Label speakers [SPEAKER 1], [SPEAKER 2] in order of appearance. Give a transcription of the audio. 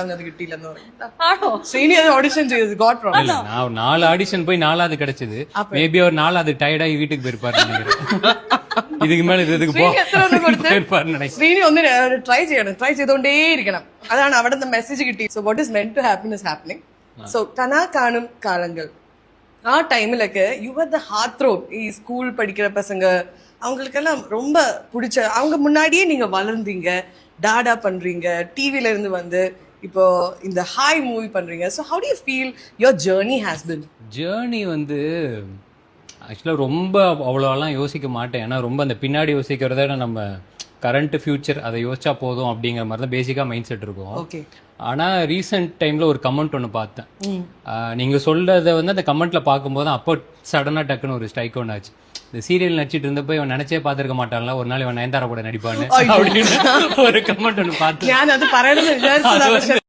[SPEAKER 1] അത് കിട്ടിയില്ലെന്ന് പറയും.
[SPEAKER 2] ആണോ?
[SPEAKER 1] ശ്രീനി അത് ഓഡിഷൻ ചെയ്തത് ഗോഡ്
[SPEAKER 3] இல்ல,
[SPEAKER 1] പ്രോമിസ്.
[SPEAKER 3] நான் 4 ஆடிஷன் போய் 4வது கிடைச்சது. மேபி அவர் 4வது டயர்ட் ஆகி வீட்டுக்கு போயிருப்பாரு நினைக்கிறேன். இதுக்கு மேல இது எதுக்கு
[SPEAKER 1] ശ്രീനി എത്ര ഒന്ന് കൊടുത്ത്
[SPEAKER 3] போயிருப்பாரு நினைக்கிறேன்.
[SPEAKER 1] ശ്രീനി ഒന്ന് ട്രൈ ചെയ്യണം, ട്രൈ ചെയ്തോണ്ടേ ഇരിക്കണം. അതാണ് അവിടെ നിന്ന് മെസ്സേജ് കിട്ടി. So what is meant to happen is happening. So കനാ കാണും காலங்கள் ஆ டைம்லக்கு you are the heart throat. School படிக்கிற பசங்க அவங்களுக்கெல்லாம் ரொம்ப பிடிச்ச, அவங்க முன்னாடியே நீங்க வளர்ந்தீங்க, டாடா பண்றீங்க, டிவில இருந்து வந்து இப்போ இந்த ஹாய் மூவி பண்றீங்க. So how to you feel your journey has been?
[SPEAKER 3] Journey வந்து ஆக்சுவலாக ரொம்ப அவ்வளோலாம் யோசிக்க மாட்டேன். ஏன்னா ரொம்ப அந்த பின்னாடி யோசிக்கிறத விட நம்ம கரண்ட் ஃபியூச்சர் அதை யோசிச்சா போதும் அப்படிங்கிற மாதிரி தான் பேசிக்காக மைண்ட் செட் இருக்கும்.
[SPEAKER 1] ஓகே.
[SPEAKER 3] ஆனால் ரீசெண்ட் டைமில் ஒரு கமெண்ட் ஒன்று பார்த்தேன். நீங்கள் சொல்றதை வந்து அந்த கமெண்ட்ல பார்க்கும்போது அப்போ சடனாக டக்குன்னு ஒரு ஸ்ட்ரைக் ஒன்று ஆச்சு. இந்த சீரியல் நடிச்சிட்டு இருந்தப்போ இவன் நினைச்சே பார்த்துருக்க மாட்டான்ல ஒரு நாள் இவன் நயன்தாரா கூட நடிப்பான்னு அப்படின்னு ஒரு கமெண்ட் ஒன்று பார்த்தேன்.
[SPEAKER 1] ഞാൻ അത് പറയണമെന്ന് വിചാരിച്ചതാണ്.